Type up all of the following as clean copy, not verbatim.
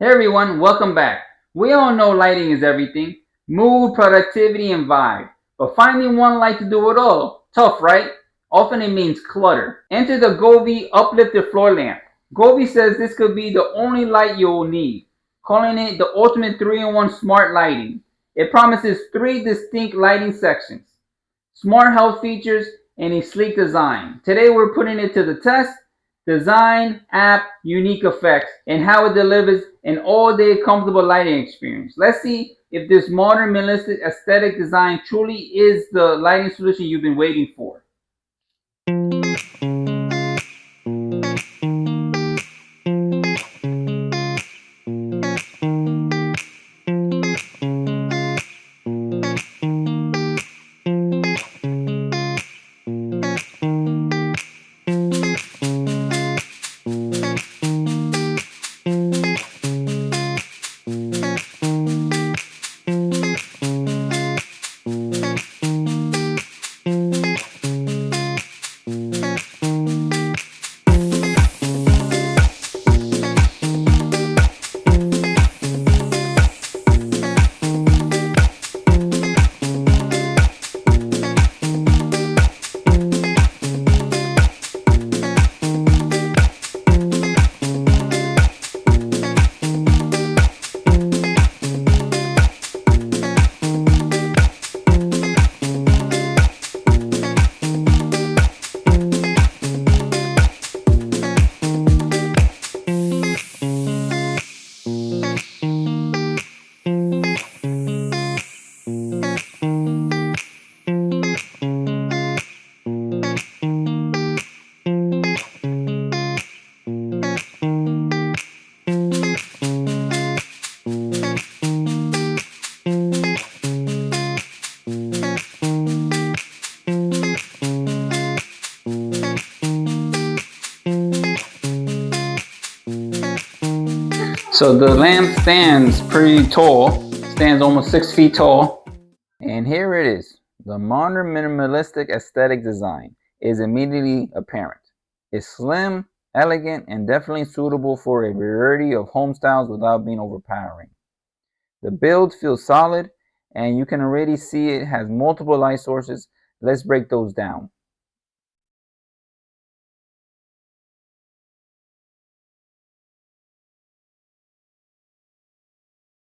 Hey everyone, welcome back. We all know lighting is everything mood, productivity, and vibe. But finding one light to do it all, tough, right? Often it means clutter. Enter the Govee Uplifter Floor Lamp. Govee says this could be the only light you'll need, calling it the ultimate 3-in-1 smart lighting. It promises three distinct lighting sections, smart health features, and a sleek design. Today we're putting it to the test. Design, app, unique effects, and how it delivers an all-day comfortable lighting experience. Let's see if this modern minimalistic aesthetic design truly is the lighting solution you've been waiting for. So the lamp stands pretty tall, stands almost 6 feet tall. And here it is. The modern minimalistic aesthetic design is immediately apparent. It's slim, elegant, and definitely suitable for a variety of home styles without being overpowering. The build feels solid, and you can already see it has multiple light sources. Let's break those down.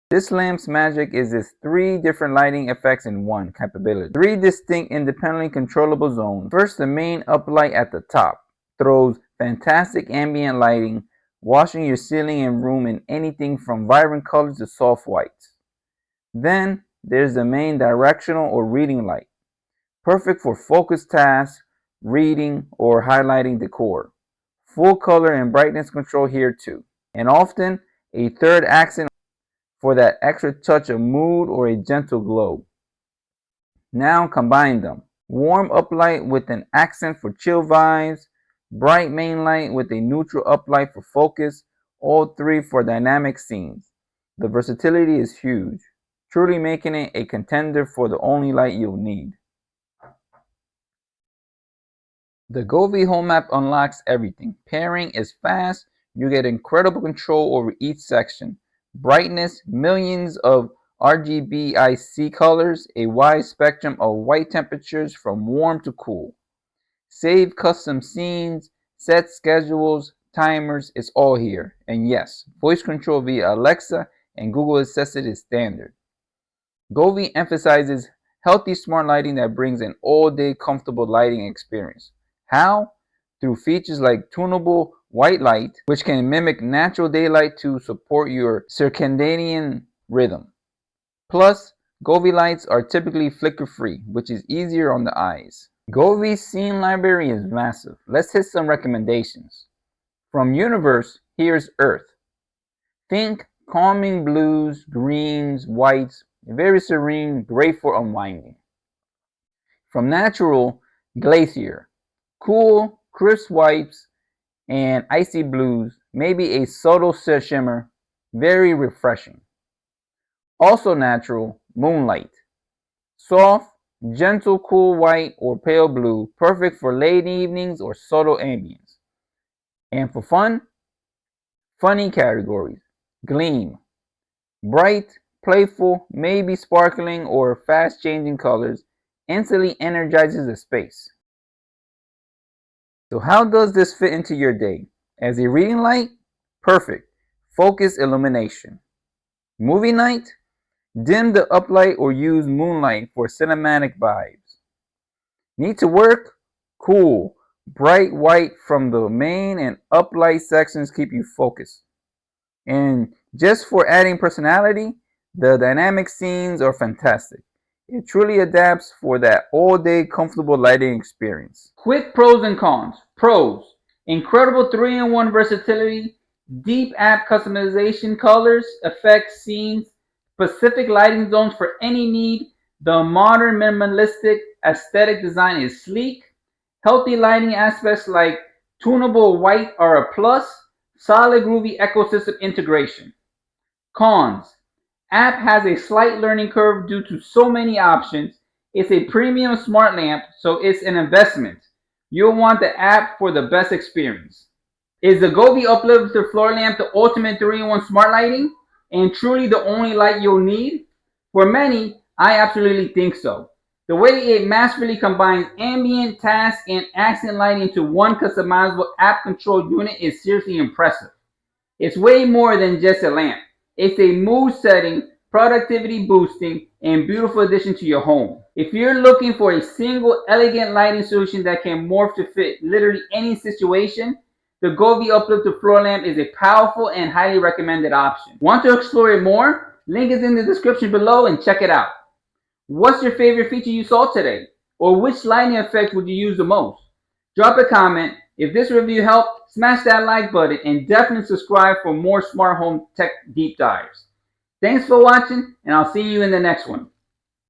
This lamp's magic is its three different lighting effects in one capability. Three distinct independently controllable zones. First, the main uplight at the top throws fantastic ambient lighting, washing your ceiling and room in anything from vibrant colors to soft whites. Then, there's the main directional or reading light, perfect for focused tasks, reading, or highlighting decor. Full color and brightness control here too. And often, a third accent for that extra touch of mood or a gentle glow. Now combine them. Warm uplight with an accent for chill vibes, bright main light with a neutral uplight for focus, all three for dynamic scenes. The versatility is huge, truly making it a contender for the only light you'll need. The Govee Home app unlocks everything. Pairing is fast, you get incredible control over each section. Brightness, millions of RGBIC colors, a wide spectrum of white temperatures from warm to cool. Save custom scenes, set schedules, timers, it's all here. And yes, voice control via Alexa and Google Assistant is standard. Govee emphasizes healthy smart lighting that brings an all-day comfortable lighting experience. How? Through features like tunable white light, which can mimic natural daylight to support your circadian rhythm. Plus, Govee lights are typically flicker-free, which is easier on the eyes. Govee's scene library is massive. Let's hit some recommendations. From Universe, here's Earth. Think calming blues, greens, whites, very serene, great for unwinding. From Natural, Glacier. Cool, crisp whites and icy blues, maybe a subtle shimmer, very refreshing. Also natural, Moonlight. Soft, gentle cool white or pale blue, perfect for late evenings or subtle ambience. And for fun, funny categories. Gleam. Bright, playful, maybe sparkling or fast changing colors instantly energizes the space. So how does this fit into your day? As a reading light? Perfect. Focus illumination. Movie night? Dim the uplight or use moonlight for cinematic vibes. Need to work? Cool. Bright white from the main and uplight sections keep you focused. And just for adding personality, the dynamic scenes are fantastic. It truly adapts for that all-day comfortable lighting experience. Quick pros and cons. Pros: incredible 3-in-1 versatility, deep app customization, colors, effects, scenes, specific lighting zones for any need. The modern minimalistic aesthetic design is sleek. Healthy lighting aspects like tunable white are a plus. Solid groovy ecosystem integration. Cons: app has a slight learning curve due to so many options. It's a premium smart lamp, so it's an investment. You'll want the app for the best experience. Is the Govee Uplighter floor lamp the ultimate 3-in-1 smart lighting and truly the only light you'll need? For many, I absolutely think so. The way it masterfully combines ambient, task, and accent lighting into one customizable app-controlled unit is seriously impressive. It's way more than just a lamp. It's a mood setting, productivity boosting, and beautiful addition to your home. If you're looking for a single elegant lighting solution that can morph to fit literally any situation, the Govee Uplighter floor lamp is a powerful and highly recommended option. Want to explore it more? Link is in the description below and check it out. What's your favorite feature you saw today? Or which lighting effect would you use the most? Drop a comment. If this review helped, smash that like button and definitely subscribe for more smart home tech deep dives. Thanks for watching, and I'll see you in the next one.